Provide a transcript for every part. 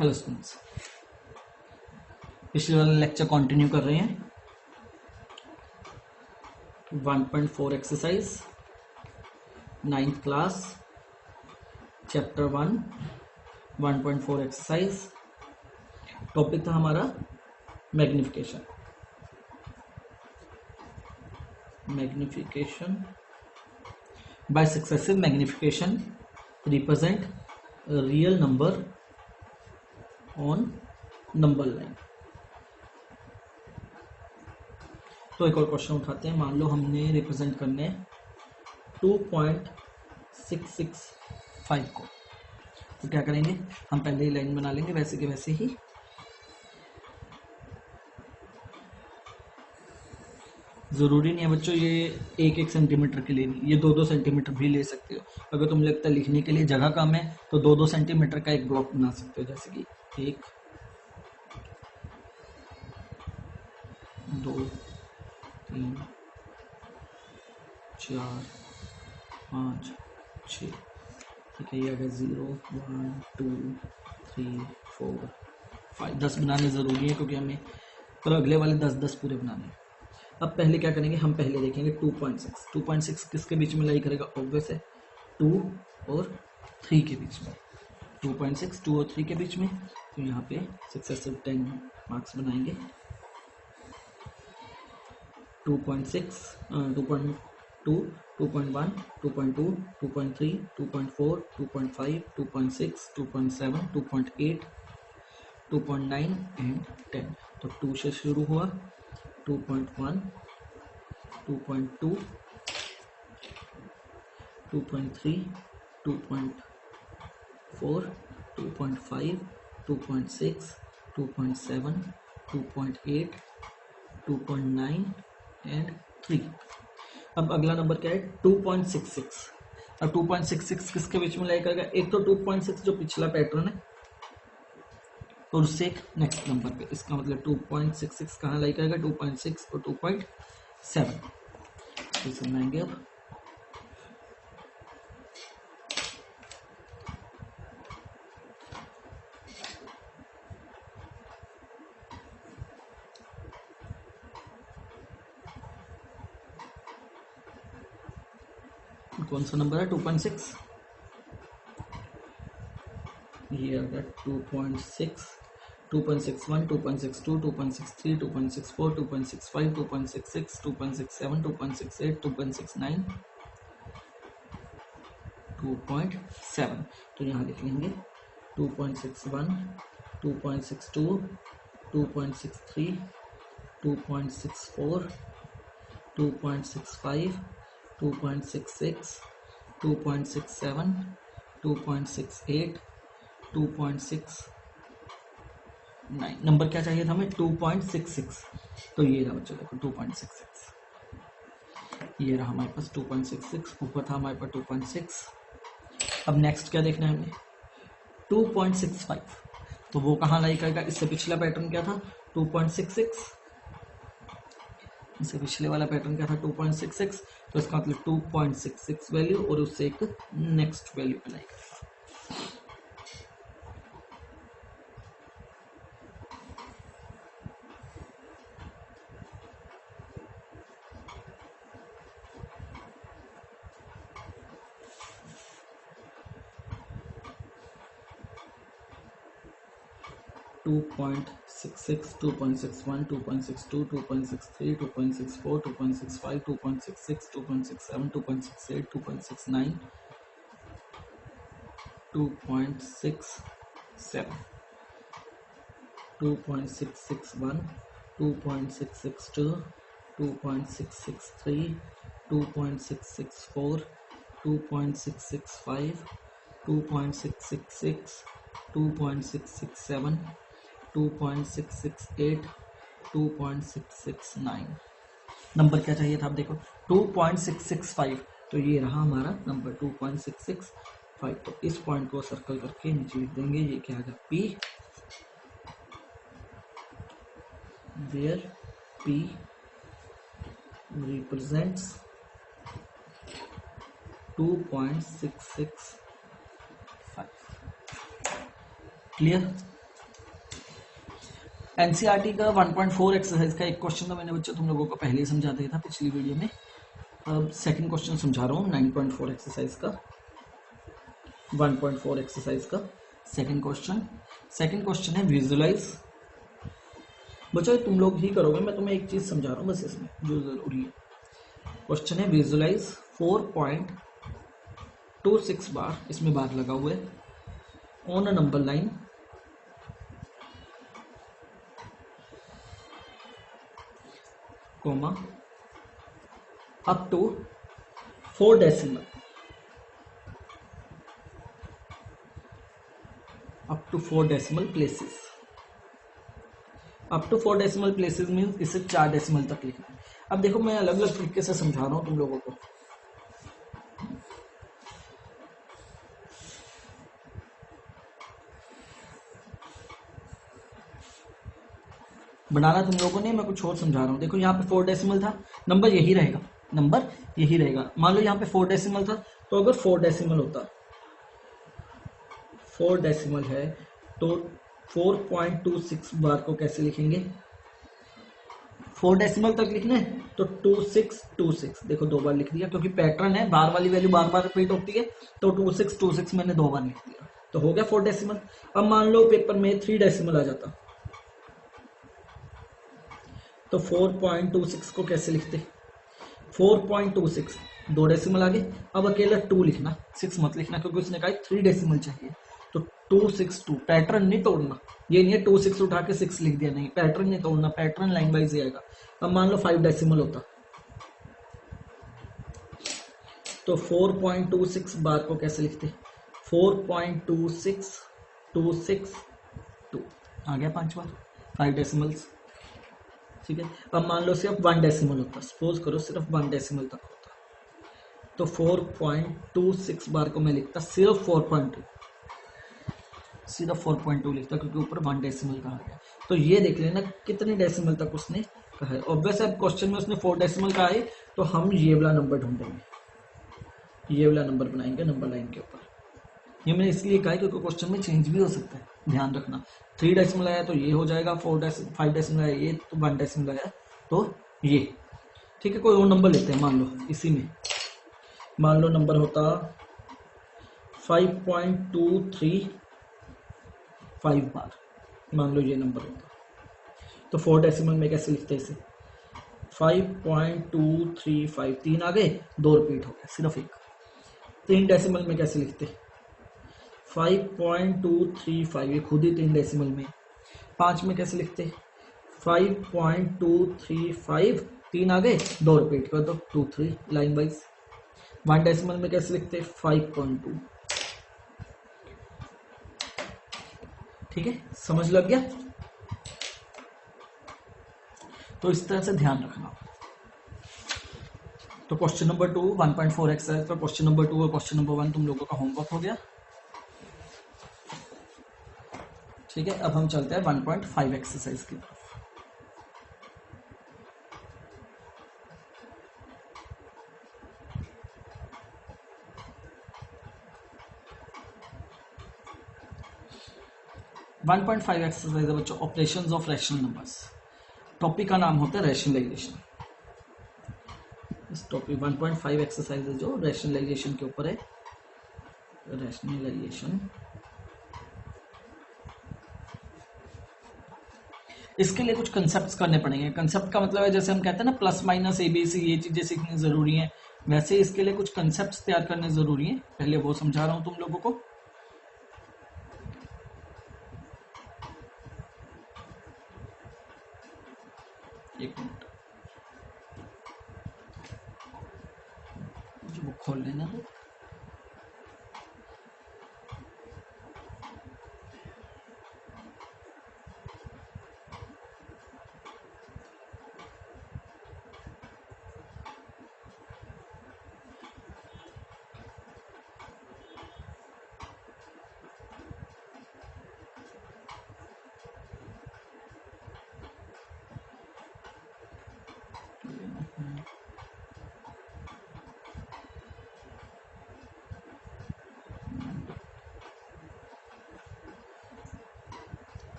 Hello students, पिछले वाला lecture continue कर रहे हैं। 1.4 exercise 9th class chapter 1 1.4 exercise. Topic था हमारा magnification. Magnification by successive magnification represent real number on number line. तो एक और क्वेश्चन उठाते हैं। मान लो हमने रिप्रेजेंट करने 2.665 को, तो क्या करेंगे, हम पहले ही लाइन बना लेंगे वैसे के वैसे ही। जरूरी नहीं है बच्चों ये 1-1 सेंटीमीटर के लिए नहीं, ये 2-2 सेंटीमीटर भी ले सकते हो। अगर तुम लगता है लिखने के लिए जगह कम है तो 2-2 सेंटीमीटर का एक ब्लॉक बना सकते हो, जैसे कि 1 2 3 4 5 6। ठीक है, ये अगर 0 1 2 3 4 5 10 बनाने ज़रूरी है क्योंकि हमें पर अगले वाले 10-10 पूरे बनाने हैं। अब पहले क्या करेंगे, हम पहले देखेंगे 2.6 किसके बीच में लाई करेगा, ऑब्वियस है 2 और 3 के बीच में। 2.6 2 और 3 के बीच में, तो यहाँ पे सक्सेसिव 10 मार्क्स बनाएंगे। 2.6 2.2 2.1 2.2 2.3 2.4 2.5 2.6 2.7 2.8 2.9 एंड 10। तो 2 से शुरू हुआ, 2.1 2.2 2.3 2.4 2.5 2.6 2.7 2.8 2.9 एंड 3। अब अगला नंबर क्या है 2.66। अब 2.66 किसके बीच में लाई करेगा, एक तो 2.6 जो पिछला पैटर्न है और उससे एक नेक्स्ट नंबर पे। इसका मतलब 2.66 कहाँ लाई करेगा, 2.6 और 2.7। इसे बनाएंगे अब। कौन सा नंबर है 2.6, ये आ गया 2.6 2.61 2.62 2.63 2.64 2.65 2.66 2.67 2.68 2.69 2.7। तो यहाँ लिख लेंगे 2.61 2.62 2.63 2.64 2.65 2.66 2.67 2.68 2.69। नंबर क्या चाहिए था हमें 2.66, तो ये रहा बच्चों देखो 2.66, ये रहा हमारे पास 2.66, ऊपर था हमारे पास 2.6। अब नेक्स्ट क्या देखना है हमें 2.65, तो वो कहाँ लाई करेगा, इससे पिछला पैटर्न क्या था 2.66, इससे पिछले वाला पैटर्न क्या था 2.66, तो इसका मतलब 2.66 वैल्यू और उससे एक नेक्स्ट वैल्यू पे लाई करेगा। टू 2.66 2.61 2.62 2.63 2.64 2.65 2.66 2.67 2.68 2.69 2.67 2.661 2.662 2.663 2.664 2.665 2.666 2.667 2.668 2.669। नंबर क्या चाहिए था, आप देखो 2.665, तो ये रहा हमारा नंबर 2.665। तो इस पॉइंट को सर्कल करके नीचे लिख देंगे, ये क्या आएगा P, where P represents 2.665। Clear. NCERT का 1.4 एक्सरसाइज का एक क्वेश्चन तो मैंने बच्चों तुम लोगों को पहले ही समझा दिया था पिछली वीडियो में। अब सेकंड क्वेश्चन समझा रहा हूँ 9.4 एक्सरसाइज का, 1.4 एक्सरसाइज का सेकंड क्वेश्चन है विजुलाइज। बच्चों तुम लोग ही करोगे, मैं तुम्हें एक चीज समझा रहा हूँ बस इसमें जो जरूरी है। क्वेश्चन है विजुलाइज 4.26 बार, इसमें बार लगा हुआ है, on a number line comma up to 4 decimal places। Up to 4 decimal places means इसे 4 डेसिमल तक लिखना है। अब देखो मैं अलग अलग तरीके से समझा रहा हूं तुम लोगों को। बनाना तुम लोगों ने, मैं कुछ और समझा रहा हूं। देखो यहाँ पे 4 डेसिमल था, नंबर यही रहेगा, मान लो यहाँ पे 4 डेसिमल था, तो अगर 4 डेसिमल होता, 4 डेसिमल है तो 4.26 बार को कैसे लिखेंगे? 4 डेसिमल तक लिखना है तो 2626, देखो 2 बार लिख दिया क्योंकि पैटर्न है, बार वाली वैल्यू बार बार रिपीट होती है, तो 2626 मैंने 2 बार लिख दिया, तो हो गया 4 डेसिमल। अब मान लो पेपर में 3 डेसिमल आ जाता तो 4.26 को कैसे लिखते? 4.26 2 डेसिमल आगे, अब अकेला 2 लिखना, 6 मत लिखना क्योंकि उसने कहा 3 डेसिमल चाहिए, तो 262। पैटर्न नहीं तोड़ना, ये नहीं है 26 उठा के 6 लिख दिया, नहीं, पैटर्न नहीं तोड़ना, पैटर्न लाइन वाइज ही आएगा। अब मान लो 5 डेसिमल होता तो 4.26 बार को कैसे लिखते? 4.26262 आ गया 5 बार, 5 डेसिमल्स, ठीक है। अब मान लो सिर्फ 1 डेसिमल होता, सपोज करो सिर्फ 1 डेसिमल तक होता, तो 4.26 बार को मैं लिखता सिर्फ 4.2, सिर्फ 4.2 लिखता क्योंकि ऊपर 1 डेसिमल कहा गया। तो ये देख लेना कितने डेसिमल तक उसने कहा है। ऑब्वियस अब क्वेश्चन में उसने 4 डेसिमल कहा है, तो हम ये वाला नंबर ढूंढेंगे, ये वाला नंबर बनाएंगे नंबर लाइन के ऊपर। ये मैंने इसलिए कहा है क्योंकि क्वेश्चन में चेंज भी हो सकता है, ध्यान रखना। 3 डेसिमल आया तो ये हो जाएगा, 5 डेसिमल आया ये, तो 1 डेसिमल आया तो ये, ठीक है। कोई और नंबर लेते हैं, मान लो इसी में, मान लो नंबर होता 5.235 बार, मान लो ये नंबर होता, तो 4 डेसिमल में कैसे लिखते हैं इसे? 5.235, 3 आ गए, 2 रिपीट हो गया, सिर्फ एक। 3 डेसिमल में कैसे लिखते? 5.235, ये खुद ही 3 डेसिमल में। 5 में कैसे लिखते? 5.235, 3 आ गए, 2 रिपीट कर दो, 2 3 लाइन वाइज। 1 डेसिमल में कैसे लिखते? 5.2, ठीक है, समझ लग गया? तो इस तरह से ध्यान रखना। तो क्वेश्चन नंबर 2 1.4 एक्सरसाइज का क्वेश्चन नंबर 2 और क्वेश्चन नंबर 1 तुम लोगों का होमवर्क हो गया, ठीक है। अब हम चलते हैं 1.5 एक्सरसाइज की तरफ। वन 1.5 एक्सरसाइज है बच्चों, operations of rational numbers. Topic का नाम होता है रैशनलाइजेशन। इस टॉपिक 1.5 एक्सरसाइज है जो रैशनलाइजेशन के ऊपर है, रैशनलाइजेशन। इसके लिए कुछ कंसेप्ट करने पड़ेंगे। कंसेप्ट का मतलब है जैसे हम कहते हैं ना प्लस माइनस एबीसी, ये चीजें सीखनी जरूरी है, वैसे इसके लिए कुछ कंसेप्ट तैयार करने जरूरी है। पहले वो समझा रहा हूं तुम लोगों को। एक मिनट, मुझे बुक खोल लेना दो।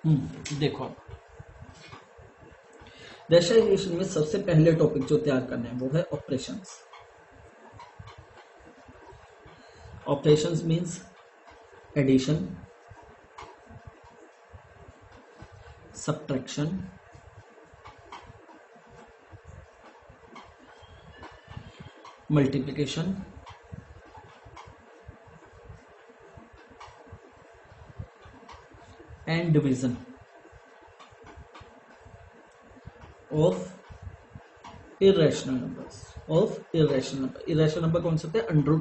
देखो रेशनलाइजेशन में सबसे पहले टॉपिक जो तैयार करना है वो है operations. Operations means addition, subtraction, multiplication, and division of irrational numbers. Of irrational number, irrational number कौन से होते हैं? अंडर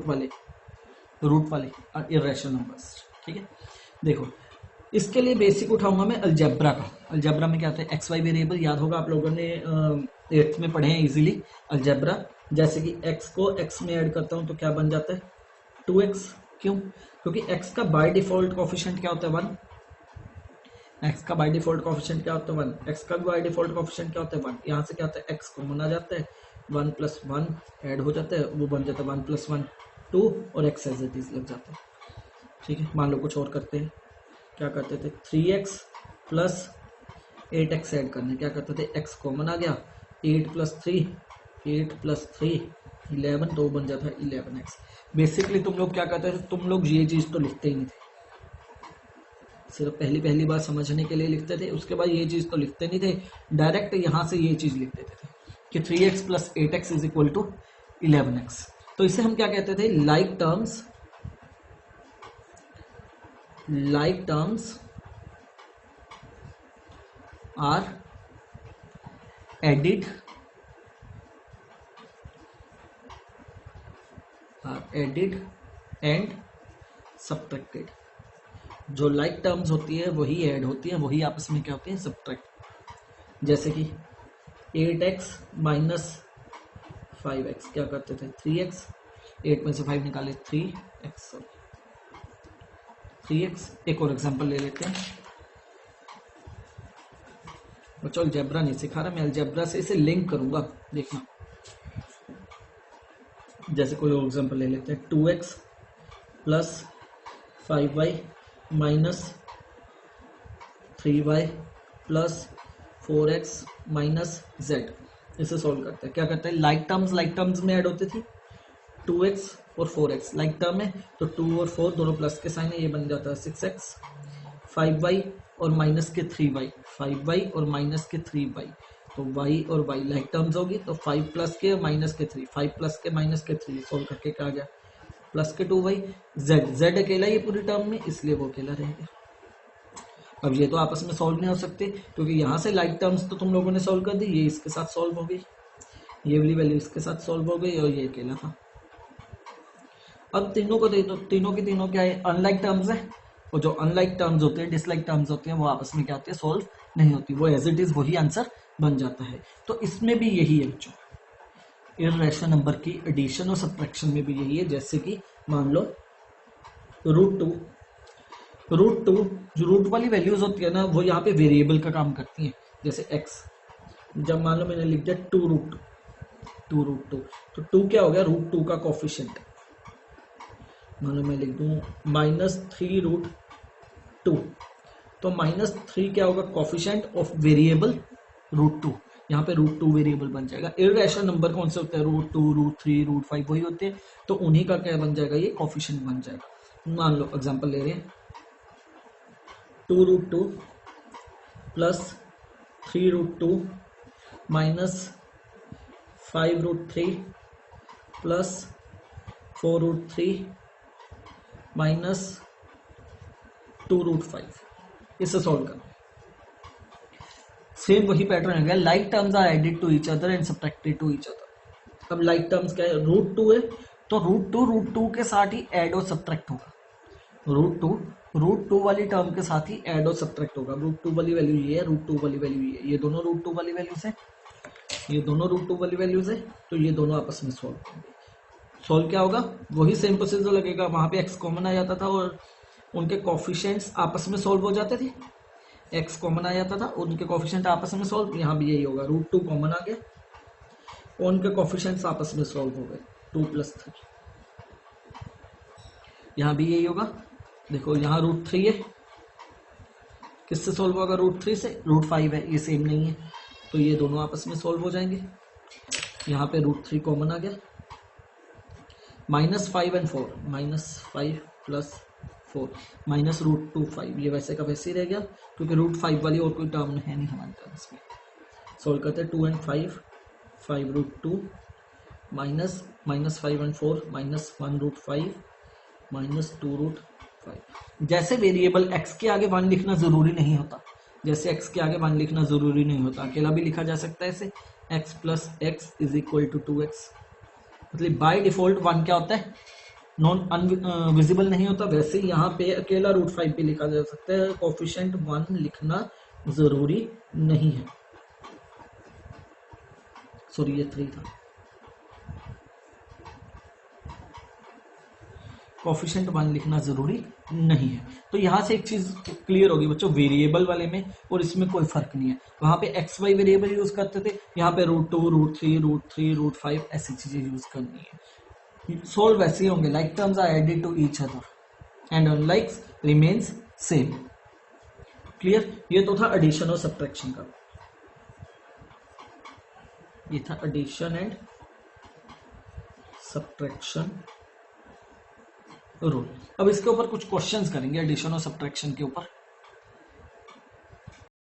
रूट वाले इरेशनल नंबर्स। ठीक है, देखो इसके लिए बेसिक उठाऊंगा मैं अलजेब्रा का। अलजेब्रा में क्या होता है? एक्स वाई वेरिएबल याद होगा, आप लोगों ने 8th में पढ़े हैं इजीली अलजेब्रा। जैसे कि x को x में ऐड करता हूं तो क्या बन जाता है? 2x। क्यों? क्योंकि x का बाय डिफॉल्ट कोफिशिएंट क्या होता है? 1। x का बाय डिफॉल्ट कोफिशिएंट क्या होता है? 1। x का बाय डिफॉल्ट कोफिशिएंट क्या होता है? 1। यहाँ से क्या होता है? x कॉमन आ जाता है, 1 + 1 ऐड हो जाता है, वो बन जाता है 1 + 1 2 और x एज इट इज लग जाता है। ठीक है, मान लो कुछ और करते हैं। क्या करते थे? 3x + 8x ऐड करने, क्या करते थे? x कॉमन आ गया, 8 + 3 11, तो बन जाता है 11x। बेसिकली तुम लोग क्या करते थे? तुम लोग ये चीज तो लिखते ही नहीं थे, सिर्फ पहली बार समझने के लिए लिखते थे, उसके बाद ये चीज तो लिखते नहीं थे, डायरेक्ट यहां से ये चीज लिख देते थे कि 3x + 8x = 11x। तो इसे हम क्या कहते थे? Like terms are added and subtracted. जो लाइक टर्म्स होती है वही ऐड होती है, वही आपस में क्या होती है? सब्ट्रैक्ट। जैसे कि 8x - 5x क्या करते थे? 3x, 8 में से 5 निकाले 3x। एक और एग्जांपल ले लेते हैं। बच्चों अलजेब्रा नहीं सिखा रहा मैं, अलजेब्रा से इसे लिंक करूंगा, देखना। जैसे कोई और एग्जांपल ले लेते हैं। 2x + 5y - 3y + 4x - z। इसे सोल्व करते हैं। क्या करते हैं? लाइक टर्म्स में ऐड होती थी, 2x और 4x लाइक टर्म है, तो 2 और 4 दोनों प्लस के साइन है, ये बन जाता है 6x। 5y और -3y, 5y और -3y, तो y और y लाइक टर्म्स होगी, तो 5 + के -3, 5 + के -3 सोल्व करके क्या आ गया? +2y। z अकेला ये पूरी टर्म में, इसलिए वो अकेला रहेगा। अब ये तो आपस में सॉल्व नहीं हो सकते, क्योंकि यहाँ से लाइक टर्म्स तो तुम लोगों ने सॉल्व कर दी, ये इसके साथ सॉल्व हो गई, ये वाली वैल्यू इसके साथ सॉल्व हो गई, और ये अकेला था। अब तीनों को देखो, तीनों की तीनों क्या है? अनलाइक टर्म्स है, और जो अनलाइक टर्म्स होते हैं, डिसलाइक टर्म्स होते हैं, वो आपस में क्या होती है? सॉल्व नहीं होती, वो एज इट इज वही आंसर बन जाता है। तो इसमें भी यही है बच्चों, इर्रेशनल नंबर की एडिशन और सब्ट्रैक्शन में भी यही है। जैसे कि मान लो रूट टू जो रूट वाली वैल्यूज होती है ना, वो यहाँ पे वेरिएबल का काम करती हैं। जैसे x, जब मान लो मैंने लिख दिया 2√2, तो 2 क्या हो गया? √2 का कोफिशिएंट। मान लो मैं लिख दूं -3√2, तो -3 क्या होगा? Coefficient of variable √2। यहाँ पे √2 वेरिएबल बन जाएगा। इर्रेशनल नंबर कौन से होते हैं? √2, √3, √5 वही होते हैं, तो उन्हीं का क्या बन जाएगा? ये कोफिशिएंट बन जाएगा। मान लो एग्जांपल ले रहे हैं, 2√2 + 3√2 - 5√3 + 4√3 - 2√5। इसे सॉल्व करना, सेम वही पैटर्न हो गया। Like terms are added to each other and subtracted to each other. अब लाइक टर्म्स क्या है? √2 है, तो √2 के साथ ही ऐड और सब्ट्रैक्ट होगा। √2 वाली टर्म के साथ ही ऐड और सब्ट्रैक्ट होगा। √2 वाली वैल्यू ये है, √2 वाली वैल्यू ये है, ये दोनों √2 वाली वैल्यूज है, ये दोनों √2 वाली वैल्यूज है, तो ये दोनों आपस में सॉल्व होंगे। सॉल्व क्या होगा? वही सेम प्रोसीजर लगेगा, वहां पे x कॉमन आ जाता था और उनके कोफिशिएंट्स आपस में सॉल्व हो जाते थे। x कॉमन आ जाता था, उनके कोफिशिएंट आपस में सॉल्व, यहाँ भी यही होगा। √2 कॉमन आ गया और उनके कोफिशिएंट्स आपस में सॉल्व हो गए, 2 + 3। यहाँ भी यही होगा। देखो यहाँ √3 है, किससे सोल्व होगा? रूट 3 से। रूट 5 है, ये सेम नहीं है, तो ये दोनों आपस में सोल्व हो जाएंगे। यहाँ पे रूट 3 कॉमन आ गया। -5 and 4, -5 + 4 माइनस रूट 2 5, ये वैसे का वैसे ही रह गया क्योंकि रूट 5 वाली और कोई टर्म है नहीं हमारे पास में। सोल्व करते हैं 2 and 5, 5 root 2 minus -5 and 4 -1 root 5 -2 root 5। जैसे वेरिएबल x के आगे 1 लिखना जरूरी नहीं होता, जैसे x के आगे 1 लिखना जरूरी नहीं होता, अकेला भी लिखा जा सकता है ऐसे, x + x = 2x। मतलब बाय डिफॉल्ट 1 क्या होता है? नॉन विजिबल नहीं होता। वैसे यहाँ पे अकेला रूट 5 भी लिखा जा सकता है, कोफिशिएंट 1 लिखना जरूरी नहीं है। सॉरी, ये 3 था। कोफिशिएंट 1 लिखना जरूरी नहीं है। तो यहाँ से एक चीज क्लियर होगी बच्चों, वेरिएबल वाले में और इसमें कोई फर्क नहीं है। वहां पे एक्स वाई वेरिएबल यूज करते थे, यहाँ पे रूट 2 रूट 3 रूट 5 ऐसी चीजें यूज करनी है। सोल्व वैसे ही होंगे, like terms are added to each other and unlikes remains same. Clear? ये तो था एडिशन और सब्ट्रैक्शन का, ये था एडिशन एंड सब्ट्रैक्शन रूल। अब इसके ऊपर कुछ क्वेश्चंस करेंगे एडिशन और सब्ट्रैक्शन के ऊपर।